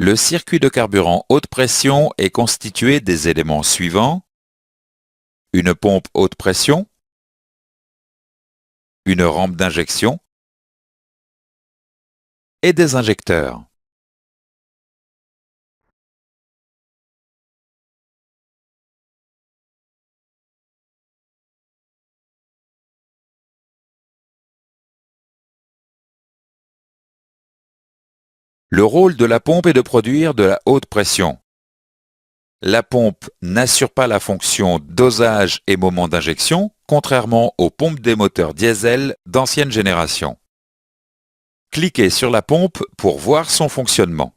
Le circuit de carburant haute pression est constitué des éléments suivants: une pompe haute pression, une rampe d'injection et des injecteurs. Le rôle de la pompe est de produire de la haute pression. La pompe n'assure pas la fonction dosage et moment d'injection, contrairement aux pompes des moteurs diesel d'ancienne génération. Cliquez sur la pompe pour voir son fonctionnement.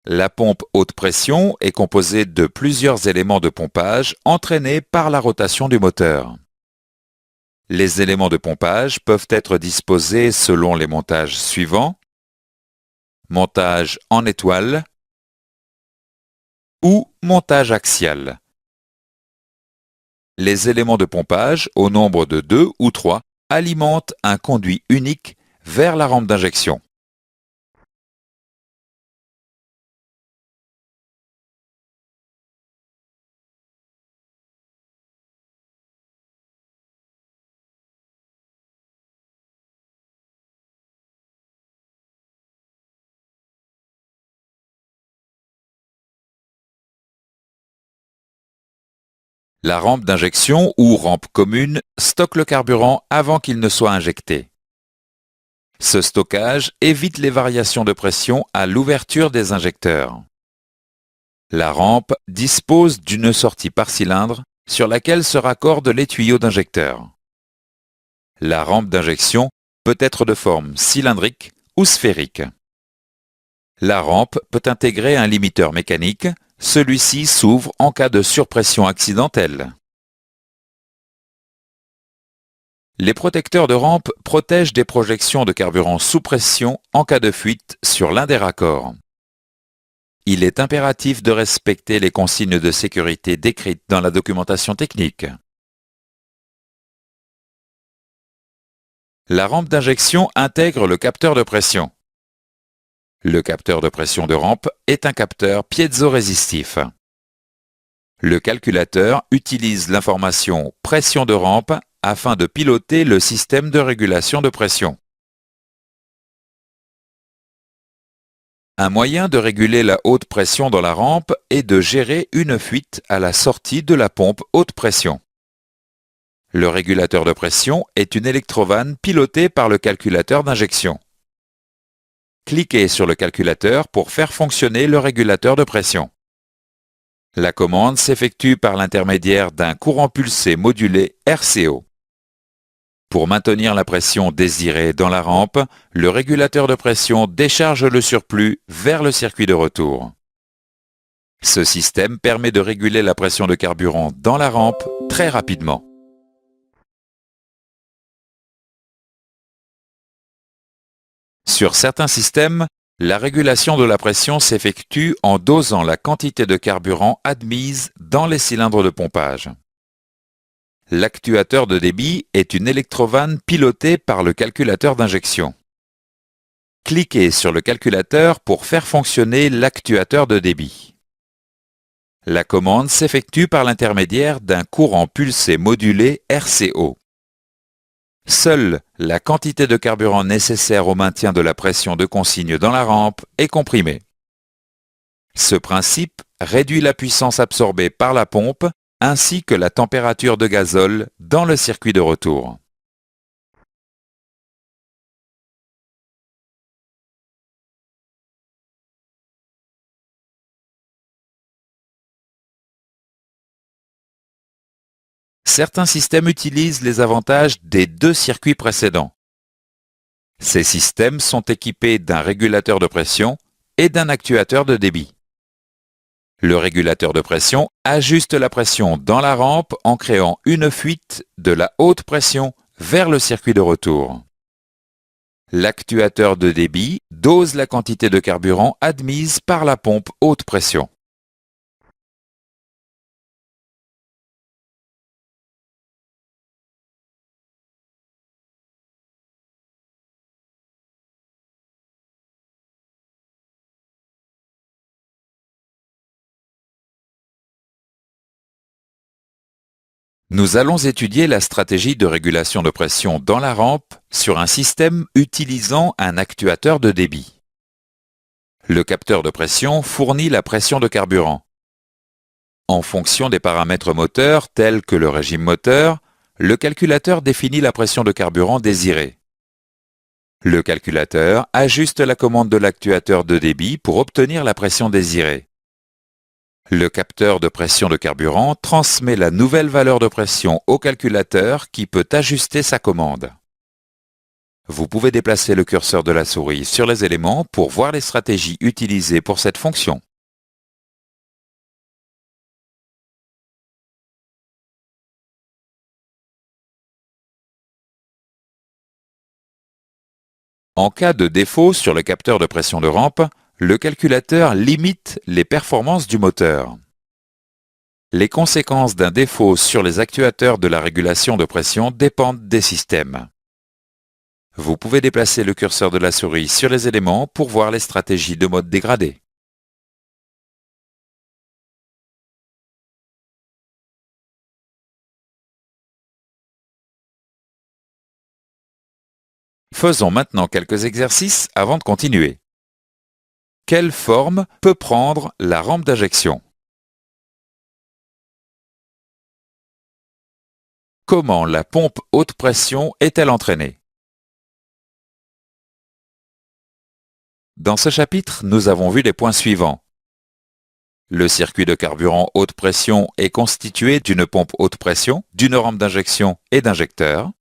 La pompe haute pression est composée de plusieurs éléments de pompage entraînés par la rotation du moteur. Les éléments de pompage peuvent être disposés selon les montages suivants: montage en étoile ou montage axial. Les éléments de pompage, au nombre de 2 ou 3, alimentent un conduit unique vers la rampe d'injection. La rampe d'injection ou rampe commune stocke le carburant avant qu'il ne soit injecté. Ce stockage évite les variations de pression à l'ouverture des injecteurs. La rampe dispose d'une sortie par cylindre sur laquelle se raccordent les tuyaux d'injecteur. La rampe d'injection peut être de forme cylindrique ou sphérique. La rampe peut intégrer un limiteur mécanique. Celui-ci s'ouvre en cas de surpression accidentelle. Les protecteurs de rampe protègent des projections de carburant sous pression en cas de fuite sur l'un des raccords. Il est impératif de respecter les consignes de sécurité décrites dans la documentation technique. La rampe d'injection intègre le capteur de pression. Le capteur de pression de rampe est un capteur piézo-résistif. Le calculateur utilise l'information pression de rampe afin de piloter le système de régulation de pression. Un moyen de réguler la haute pression dans la rampe est de gérer une fuite à la sortie de la pompe haute pression. Le régulateur de pression est une électrovanne pilotée par le calculateur d'injection. Cliquez sur le calculateur pour faire fonctionner le régulateur de pression. La commande s'effectue par l'intermédiaire d'un courant pulsé modulé RCO. Pour maintenir la pression désirée dans la rampe, le régulateur de pression décharge le surplus vers le circuit de retour. Ce système permet de réguler la pression de carburant dans la rampe très rapidement. Sur certains systèmes, la régulation de la pression s'effectue en dosant la quantité de carburant admise dans les cylindres de pompage. L'actuateur de débit est une électrovanne pilotée par le calculateur d'injection. Cliquez sur le calculateur pour faire fonctionner l'actuateur de débit. La commande s'effectue par l'intermédiaire d'un courant pulsé modulé RCO. Seule la quantité de carburant nécessaire au maintien de la pression de consigne dans la rampe est comprimée. Ce principe réduit la puissance absorbée par la pompe ainsi que la température de gazole dans le circuit de retour. Certains systèmes utilisent les avantages des 2 circuits précédents. Ces systèmes sont équipés d'un régulateur de pression et d'un actuateur de débit. Le régulateur de pression ajuste la pression dans la rampe en créant une fuite de la haute pression vers le circuit de retour. L'actuateur de débit dose la quantité de carburant admise par la pompe haute pression. Nous allons étudier la stratégie de régulation de pression dans la rampe sur un système utilisant un actuateur de débit. Le capteur de pression fournit la pression de carburant. En fonction des paramètres moteurs tels que le régime moteur, le calculateur définit la pression de carburant désirée. Le calculateur ajuste la commande de l'actuateur de débit pour obtenir la pression désirée. Le capteur de pression de carburant transmet la nouvelle valeur de pression au calculateur qui peut ajuster sa commande. Vous pouvez déplacer le curseur de la souris sur les éléments pour voir les stratégies utilisées pour cette fonction. En cas de défaut sur le capteur de pression de rampe, le calculateur limite les performances du moteur. Les conséquences d'un défaut sur les actuateurs de la régulation de pression dépendent des systèmes. Vous pouvez déplacer le curseur de la souris sur les éléments pour voir les stratégies de mode dégradé. Faisons maintenant quelques exercices avant de continuer. Quelle forme peut prendre la rampe d'injection? Comment la pompe haute pression est-elle entraînée? Dans ce chapitre, nous avons vu les points suivants. Le circuit de carburant haute pression est constitué d'une pompe haute pression, d'une rampe d'injection et d'injecteurs.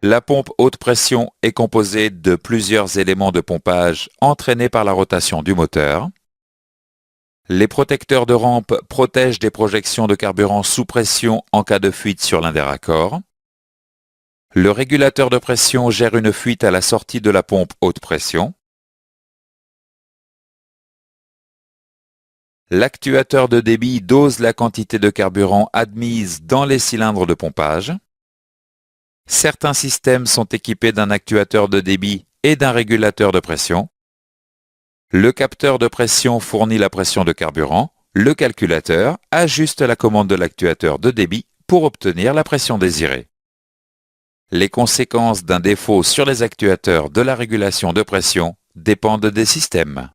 La pompe haute pression est composée de plusieurs éléments de pompage entraînés par la rotation du moteur. Les protecteurs de rampe protègent des projections de carburant sous pression en cas de fuite sur l'un des raccords. Le régulateur de pression gère une fuite à la sortie de la pompe haute pression. L'actuateur de débit dose la quantité de carburant admise dans les cylindres de pompage. Certains systèmes sont équipés d'un actuateur de débit et d'un régulateur de pression. Le capteur de pression fournit la pression de carburant. Le calculateur ajuste la commande de l'actuateur de débit pour obtenir la pression désirée. Les conséquences d'un défaut sur les actuateurs de la régulation de pression dépendent des systèmes.